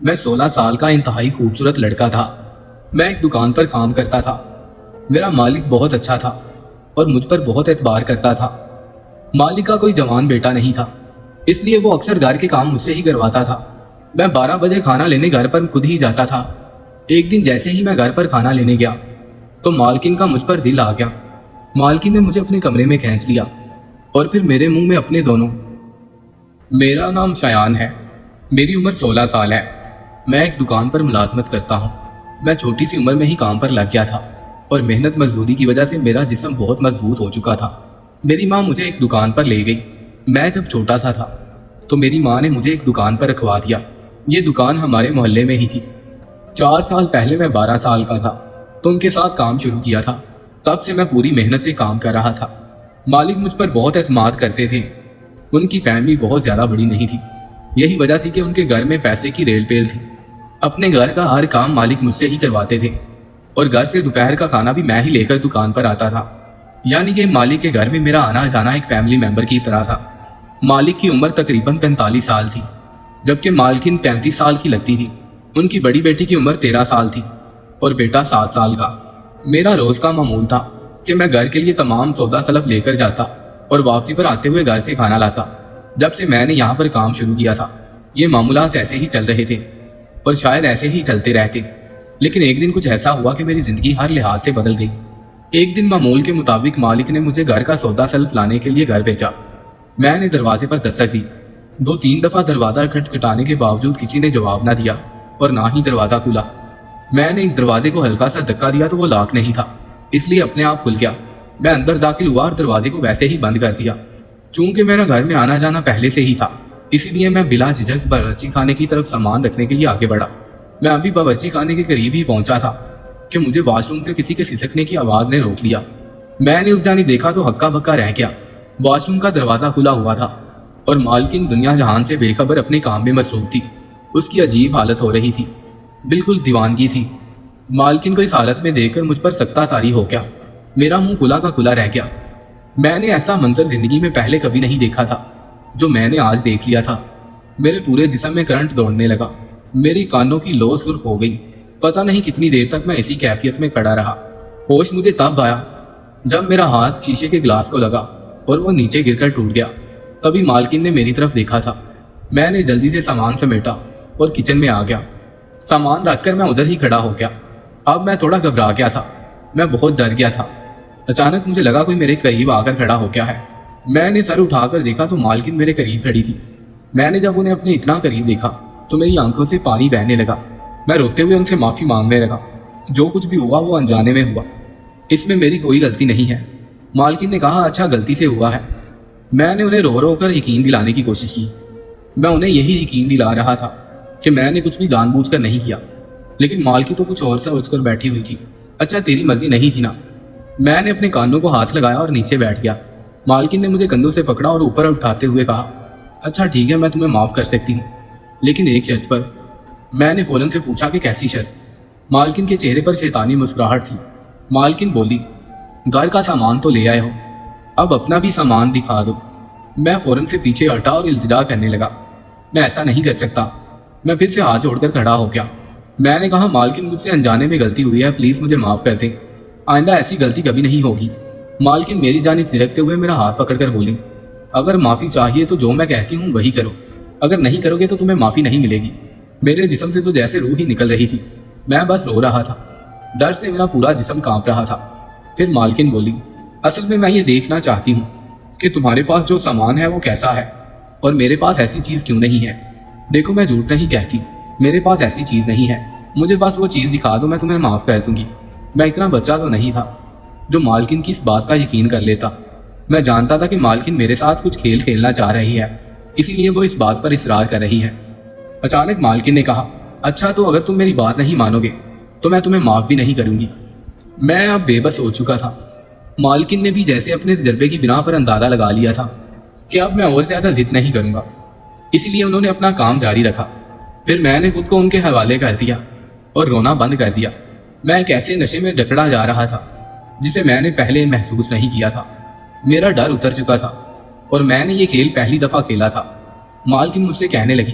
میں 16 سال کا انتہائی خوبصورت لڑکا تھا۔ میں ایک دکان پر کام کرتا تھا۔ میرا مالک بہت اچھا تھا اور مجھ پر بہت اعتبار کرتا تھا۔ مالک کا کوئی جوان بیٹا نہیں تھا، اس لیے وہ اکثر گھر کے کام مجھ سے ہی کرواتا تھا۔ میں 12 بجے کھانا لینے گھر پر خود ہی جاتا تھا۔ ایک دن جیسے ہی میں گھر پر کھانا لینے گیا تو مالکن کا مجھ پر دل آ گیا۔ مالکن نے مجھے اپنے کمرے میں کھینچ لیا اور پھر میرے منہ میں اپنے دونوں۔ میرا نام شایان ہے، میری عمر 16 سال ہے۔ میں ایک دکان پر ملازمت کرتا ہوں۔ میں چھوٹی سی عمر میں ہی کام پر لگ گیا تھا اور محنت مزدوری کی وجہ سے میرا جسم بہت مضبوط ہو چکا تھا۔ میری ماں مجھے ایک دکان پر لے گئی۔ میں جب چھوٹا سا تھا تو میری ماں نے مجھے ایک دکان پر رکھوا دیا۔ یہ دکان ہمارے محلے میں ہی تھی۔ 4 سال پہلے میں 12 سال کا تھا تو ان کے ساتھ کام شروع کیا تھا۔ تب سے میں پوری محنت سے کام کر رہا تھا۔ مالک مجھ پر بہت اعتماد کرتے تھے۔ ان کی فیملی بہت زیادہ بڑی نہیں تھی، یہی وجہ تھی کہ ان کے گھر میں پیسے کی ریل پیل تھی۔ اپنے گھر کا ہر کام مالک مجھ سے ہی کرواتے تھے اور گھر سے دوپہر کا کھانا بھی میں ہی لے کر دکان پر آتا تھا۔ یعنی کہ مالک کے گھر میں میرا آنا جانا ایک فیملی ممبر کی طرح تھا۔ مالک کی عمر تقریباً 45 سال تھی، جبکہ مالکن 35 سال کی لگتی تھی۔ ان کی بڑی بیٹی کی عمر 13 سال تھی اور بیٹا 7 سال کا۔ میرا روز کا معمول تھا کہ میں گھر کے لیے تمام سودا سلف لے کر جاتا اور واپسی پر آتے ہوئے گھر سے کھانا لاتا۔ جب سے میں نے یہاں پر کام شروع کیا تھا یہ معاملات ایسے ہی چل رہے تھے اور شاید ایسے ہی چلتے رہتے، لیکن ایک دن کچھ ایسا ہوا کہ میری زندگی ہر لحاظ سے بدل گئی۔ ایک دن معمول کے مطابق مالک نے مجھے گھر کا سودا سلف لانے کے لیے گھر بھیجا۔ میں نے دروازے پر دستک دی۔ 2-3 دفعہ دروازہ کھٹکھٹانے کے باوجود کسی نے جواب نہ دیا اور نہ ہی دروازہ کھلا۔ میں نے ایک دروازے کو ہلکا سا دھکا دیا تو وہ لاک نہیں تھا، اس لیے اپنے آپ کھل گیا۔ میں اندر داخل ہوا اور دروازے کو ویسے ہی بند کر دیا۔ چونکہ میرا گھر میں آنا جانا پہلے سے ہی تھا، اسی لیے میں بلا جھجک باورچی خانے کی طرف سامان رکھنے کے لیے آگے بڑھا۔ میں ابھی باورچی خانے کے قریب ہی پہنچا تھا کہ مجھے واش روم سے کسی کے سسکنے کی آواز نے روک لیا۔ میں نے اس جانب دیکھا تو ہکا بکا رہ گیا۔ واش روم کا دروازہ کھلا ہوا تھا اور مالکن دنیا جہان سے بے خبر اپنے کام میں مصروف تھی۔ اس کی عجیب حالت ہو رہی تھی، بالکل دیوانگی تھی۔ مالکن کو اس حالت میں دیکھ کر مجھ پر سکتہ طاری ہو گیا۔ میرا منہ کھلا کا کھلا رہ گیا۔ میں نے ایسا منظر زندگی میں پہلے کبھی نہیں دیکھا تھا جو میں نے آج دیکھ لیا تھا۔ میرے پورے جسم میں کرنٹ دوڑنے لگا، میری کانوں کی لو سرخ ہو گئی۔ پتہ نہیں کتنی دیر تک میں اسی کیفیت میں کھڑا رہا۔ ہوش مجھے تب آیا جب میرا ہاتھ شیشے کے گلاس کو لگا اور وہ نیچے گر کر ٹوٹ گیا۔ تبھی مالکن نے میری طرف دیکھا تھا۔ میں نے جلدی سے سامان سمیٹا اور کچن میں آ گیا۔ سامان رکھ کر میں ادھر ہی کھڑا ہو گیا۔ اب میں تھوڑا گھبرا گیا تھا، میں بہت ڈر گیا تھا۔ اچانک مجھے لگا کوئی میرے قریب آ کر کھڑا ہو گیا ہے۔ میں نے سر اٹھا کر دیکھا تو مالکن میرے قریب کھڑی تھی۔ میں نے جب انہیں اپنے اتنا قریب دیکھا تو میری آنکھوں سے پانی بہنے لگا۔ میں روتے ہوئے ان سے معافی مانگنے لگا۔ جو کچھ بھی ہوا وہ انجانے میں ہوا، اس میں میری کوئی غلطی نہیں ہے۔ مالکن نے کہا اچھا غلطی سے ہوا ہے۔ میں نے انہیں رو رو کر یقین دلانے کی کوشش کی۔ میں انہیں یہی یقین دلا رہا تھا کہ میں نے کچھ بھی جان بوجھ کر نہیں کیا، لیکن مالکی تو کچھ اور سوچ کر بیٹھی ہوئی تھی۔ اچھا تیری مرضی نہیں تھی نا؟ میں نے اپنے کانوں کو ہاتھ لگایا اور نیچے بیٹھ گیا۔ مالکن نے مجھے کندھوں سے پکڑا اور اوپر اٹھاتے ہوئے کہا اچھا ٹھیک ہے میں تمہیں معاف کر سکتی ہوں، لیکن ایک شرط پر۔ میں نے فوراً سے پوچھا کہ کیسی شرط؟ مالکن کے چہرے پر شیطانی مسکراہٹ تھی۔ مالکن بولی گھر کا سامان تو لے آئے ہو، اب اپنا بھی سامان دکھا دو۔ میں فوراً سے پیچھے ہٹا اور التجا کرنے لگا، میں ایسا نہیں کر سکتا۔ میں پھر سے ہاتھ جوڑ کر کھڑا ہو گیا۔ میں نے کہا مالکن مجھ سے انجانے میں غلطی ہوئی ہے، پلیز مجھے معاف کر دیں، آئندہ ایسی غلطی کبھی نہیں ہوگی۔ مالکن میری جانب سرکتے ہوئے میرا ہاتھ پکڑ کر بولی اگر معافی چاہیے تو جو میں کہتی ہوں وہی کرو، اگر نہیں کرو گے تو تمہیں معافی نہیں ملے گی۔ میرے جسم سے تو جیسے روح ہی نکل رہی تھی، میں بس رو رہا تھا، ڈر سے میرا پورا جسم کانپ رہا تھا۔ پھر مالکن بولی اصل میں یہ دیکھنا چاہتی ہوں کہ تمہارے پاس جو سامان ہے وہ کیسا ہے اور میرے پاس ایسی چیز کیوں نہیں ہے۔ دیکھو میں جھوٹ نہیں کہتی، میرے پاس ایسی چیز نہیں ہے، مجھے بس وہ چیز دکھا دو، میں تمہیں معاف کر دوں گی۔ میں اتنا بچہ تو نہیں تھا جو مالکن کی اس بات کا یقین کر لیتا۔ میں جانتا تھا کہ مالکن میرے ساتھ کچھ کھیل کھیلنا چاہ رہی ہے، اسی لیے وہ اس بات پر اصرار کر رہی ہے۔ اچانک مالکن نے کہا اچھا تو اگر تم میری بات نہیں مانو گے تو میں تمہیں معاف بھی نہیں کروں گی۔ میں اب بے بس ہو چکا تھا۔ مالکن نے بھی جیسے اپنے تجربے کی بنا پر اندازہ لگا لیا تھا کہ اب میں اور زیادہ ضد نہیں کروں گا، اسی لیے انہوں نے اپنا کام جاری رکھا۔ پھر میں نے خود کو ان کے حوالے کر دیا اور رونا بند کر دیا۔ میں ایک ایسے نشے میں جکڑا جا رہا تھا جسے میں نے پہلے محسوس نہیں کیا تھا۔ میرا ڈر اتر چکا تھا اور میں نے یہ کھیل پہلی دفعہ کھیلا تھا۔ مالکن مجھ سے کہنے لگی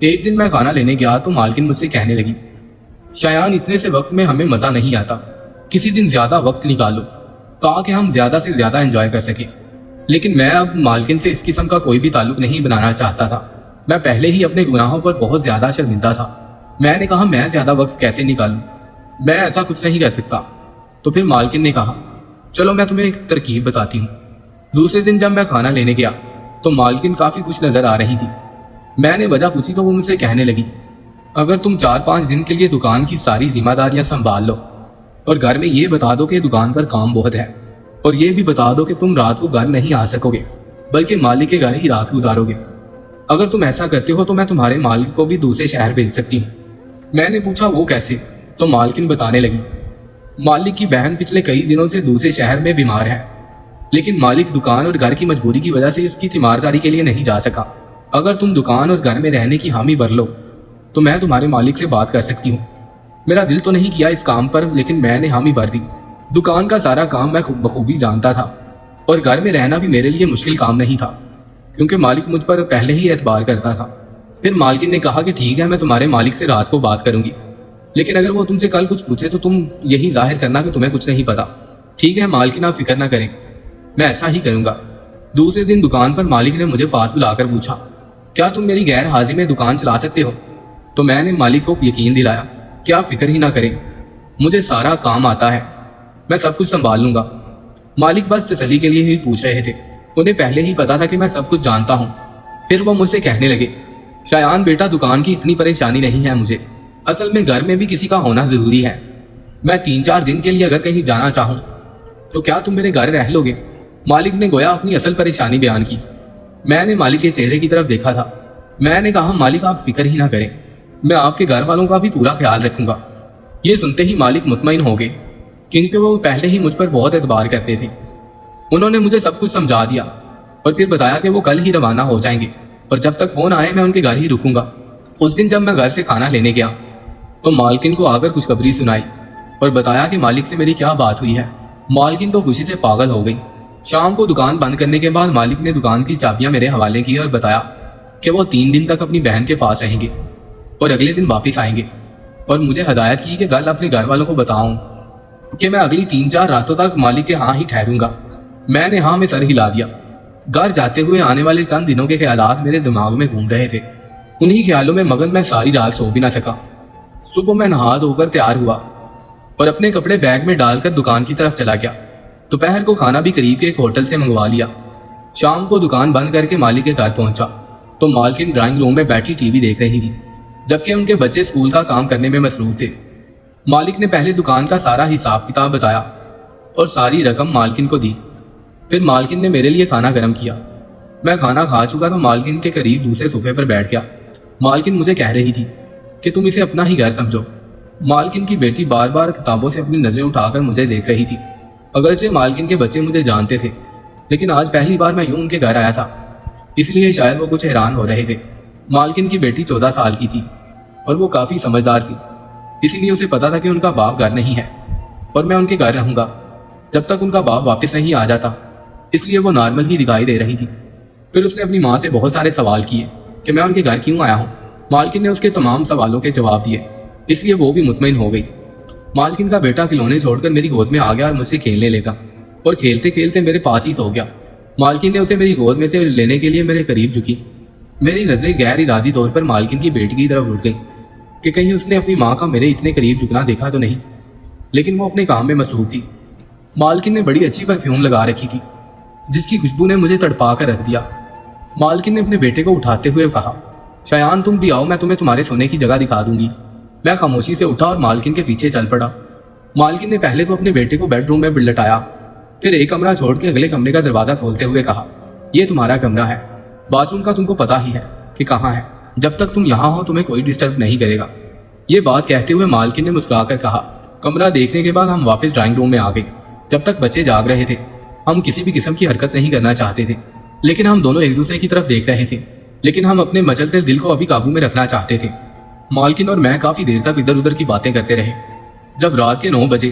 ایک دن میں کھانا لینے گیا تو مالکن مجھ سے کہنے لگی، شایان اتنے سے وقت میں ہمیں مزہ نہیں آتا، کسی دن زیادہ وقت نکالو تاکہ ہم زیادہ سے زیادہ انجوائے کر سکیں۔ لیکن میں اب مالکن سے اس قسم کا کوئی بھی تعلق نہیں بنانا چاہتا تھا۔ میں پہلے ہی اپنے گناہوں پر بہت زیادہ شرمندہ تھا۔ میں نے کہا میں زیادہ وقت کیسے نکالوں، میں ایسا کچھ نہیں کر سکتا۔ تو پھر مالکن نے کہا چلو میں تمہیں ایک ترکیب بتاتی ہوں۔ دوسرے دن جب میں کھانا لینے گیا تو مالکن کافی خوش نظر آ رہی تھی۔ میں نے وجہ پوچھی تو وہ مجھ سے کہنے لگی، اگر تم 4-5 دن کے لیے دکان کی ساری ذمہ داریاں سنبھال لو اور گھر میں یہ بتا دو کہ دکان پر کام بہت ہے، اور یہ بھی بتا دو کہ تم رات کو گھر نہیں آ سکو گے بلکہ مالک کے گھر ہی رات گزارو گے، اگر تم ایسا کرتے ہو تو میں تمہارے مالک کو بھی دوسرے شہر بھیج سکتی ہوں۔ میں نے پوچھا وہ کیسے؟ تو مالکن بتانے لگی، مالک کی بہن پچھلے کئی دنوں سے دوسرے شہر میں بیمار ہے، لیکن مالک دکان اور گھر کی مجبوری کی وجہ سے اس کی تیمارداری کے لیے نہیں جا سکا۔ اگر تم دکان اور گھر میں رہنے کی حامی بھر لو تو میں تمہارے مالک سے بات کر سکتی ہوں۔ میرا دل تو نہیں کیا اس کام پر، لیکن میں نے حامی بھر دی۔ دکان کا سارا کام میں بخوبی جانتا تھا اور گھر میں رہنا بھی میرے لیے مشکل کام نہیں تھا کیونکہ مالک مجھ پر پہلے ہی اعتبار کرتا تھا۔ پھر مالکن نے کہا کہ ٹھیک ہے، میں تمہارے مالک سے رات کو بات کروں گی، لیکن اگر وہ تم سے کل کچھ پوچھے تو تم یہی ظاہر کرنا کہ تمہیں کچھ نہیں پتا۔ ٹھیک ہے مالکن، آپ فکر نہ کریں، میں ایسا ہی کروں گا۔ دوسرے دن دکان پر مالک نے مجھے پاس بلا کر پوچھا، کیا تم میری غیر حاضری میں دکان چلا سکتے ہو؟ تو میں نے مالک کو یقین دلایا کہ آپ فکر ہی نہ کریں، مجھے سارا کام آتا ہے، میں سب کچھ سنبھال لوں گا۔ مالک بس تسلی کے لیے ہی پوچھ رہے تھے، انہیں پہلے ہی پتا تھا کہ میں سب کچھ جانتا ہوں۔ پھر وہ مجھ سے کہنے لگے، شایان بیٹا دکان کی اتنی پریشانی نہیں ہے مجھے، اصل میں گھر میں بھی کسی کا ہونا ضروری ہے۔ میں 3-4 دن کے لیے اگر کہیں جانا چاہوں تو کیا تم میرے گھر رہ لو گے؟ مالک نے گویا اپنی اصل پریشانی بیان کی۔ میں نے مالک کے چہرے کی طرف دیکھا تھا۔ میں نے کہا مالک آپ فکر ہی نہ کریں، میں آپ کے گھر والوں کا بھی پورا خیال رکھوں گا۔ یہ سنتے ہی مالک مطمئن ہو گئے کیونکہ وہ پہلے ہی مجھ پر بہت اعتبار کرتے تھے۔ انہوں نے مجھے سب کچھ سمجھا دیا اور پھر بتایا کہ وہ کل ہی روانہ ہو جائیں گے اور جب تک فون آئے میں ان کے گھر ہی رکوں گا۔ اس دن جب میں گھر سے کھانا لینے گیا تو مالکن کو آ کر خوشخبری سنائی اور بتایا کہ مالک سے میری کیا بات ہوئی ہے۔ مالکن تو خوشی سے پاگل ہو گئی۔ شام کو دکان بند کرنے کے بعد مالک نے دکان کی چابیاں میرے حوالے کی اور بتایا کہ وہ 3 دن تک اپنی بہن کے پاس رہیں گے اور اگلے دن واپس آئیں گے، اور مجھے ہدایت کی کہ کل اپنے گھر والوں کو بتاؤں کہ میں اگلی 3-4 راتوں تک مالک کے ہاں ہی ٹھہروں گا۔ میں نے ہاں میں سر ہلا دیا۔ گھر جاتے ہوئے آنے والے چند دنوں کے خیالات میرے دماغ میں گھوم رہے تھے۔ انہی خیالوں میں مگن میں ساری رات سو بھی نہ سکا۔ صبح میں نہا دھو کر تیار ہوا اور اپنے کپڑے بیگ میں ڈال کر دکان کی طرف چلا گیا۔ دوپہر کو کھانا بھی قریب کے ایک ہوٹل سے منگوا لیا۔ شام کو دکان بند کر کے مالک کے گھر پہنچا تو مالکن ڈرائنگ روم میں بیٹھی ٹی وی دیکھ رہی تھی جبکہ ان کے بچے اسکول کا کام کرنے میں مصروف تھے۔ مالک نے پہلے دکان کا سارا حساب کتاب بتایا اور ساری رقم مالکن کو دی۔ پھر مالکن نے میرے لیے کھانا گرم کیا۔ میں کھانا کھا چکا تو مالکن کے قریب دوسرے صوفے پر بیٹھ گیا۔ مالکن مجھے کہہ رہی تھی کہ تم اسے اپنا ہی گھر سمجھو۔ مالکن کی بیٹی بار بار کتابوں سے اپنی نظریں اٹھا کر مجھے دیکھ رہی تھی۔ اگرچہ مالکن کے بچے مجھے جانتے تھے لیکن آج پہلی بار میں یوں ان کے گھر آیا تھا، اس لیے شاید وہ کچھ حیران ہو رہے تھے۔ مالکن کی بیٹی 14 سال کی تھی اور وہ کافی سمجھدار تھی، اسی لیے اسے پتا تھا کہ ان کا باپ گھر نہیں ہے اور میں ان کے گھر رہوں گا جب تک ان کا باپ واپس نہیں آ جاتا، اس لیے وہ نارمل ہی دکھائی دے رہی تھی۔ پھر اس نے اپنی ماں سے بہت سارے سوال کیے کہ میں ان کے گھر کیوں آیا ہوں۔ مالکن نے اس کے تمام سوالوں کے جواب دیے، اس لیے وہ بھی مطمئن ہو گئی۔ مالکن کا بیٹا کھلونے چھوڑ کر میری گود میں آ گیا اور مجھ سے کھیلنے لگا اور کھیلتے کھیلتے میرے پاس ہی سو گیا۔ مالکن نے اسے میری گود میں سے لینے کے لیے میرے قریب جھکی۔ میری نظریں غیر ارادی طور پر مالکن کی بیٹی کی طرف اٹھ گئی کہ کہیں اس نے اپنی ماں کا میرے اتنے قریب جھکنا دیکھا تو نہیں، لیکن وہ اپنے کام میں مصروف تھی۔ مالکن نے بڑی اچھی پرفیوم لگا رکھی تھی جس کی خوشبو نے مجھے تڑپا کر رکھ دیا۔ مالکن نے اپنے بیٹے کو اٹھاتے ہوئے کہا، شایان تم بھی آؤ، میں تمہیں تمہارے سونے کی جگہ دکھا دوں گی۔ میں خاموشی سے اٹھا اور مالکن کے پیچھے چل پڑا۔ مالکن نے پہلے تو اپنے بیٹے کو بیڈ روم میں لٹایا، پھر ایک کمرہ چھوڑ کے اگلے کمرے کا دروازہ کھولتے ہوئے کہا، یہ تمہارا کمرہ ہے، باتھ روم کا تم کو پتا ہی ہے کہ کہاں ہے، جب تک تم یہاں ہو تمہیں کوئی ڈسٹرب نہیں کرے گا۔ یہ بات کہتے ہوئے مالکن نے مسکرا کر کہا۔ کمرہ دیکھنے کے بعد ہم واپس ڈرائنگ روم میں آ گئے۔ جب تک بچے جاگ رہے تھے ہم کسی بھی قسم کی حرکت نہیں کرنا چاہتے تھے، لیکن ہم دونوں ایک دوسرے کی طرف دیکھ رہے تھے، لیکن ہم اپنے مچلتے دل کو ابھی قابو میں رکھنا چاہتے تھے۔ مالکن اور میں کافی دیر تک ادھر ادھر کی باتیں کرتے رہے۔ جب رات کے 9 بجے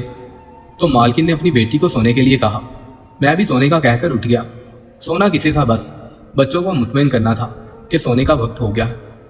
تو مالکن نے اپنی بیٹی کو سونے کے لیے کہا۔ میں بھی سونے کا کہہ کر اٹھ گیا۔ سونا کسے تھا، بس بچوں کو مطمئن کرنا تھا کہ سونے کا وقت ہو گیا۔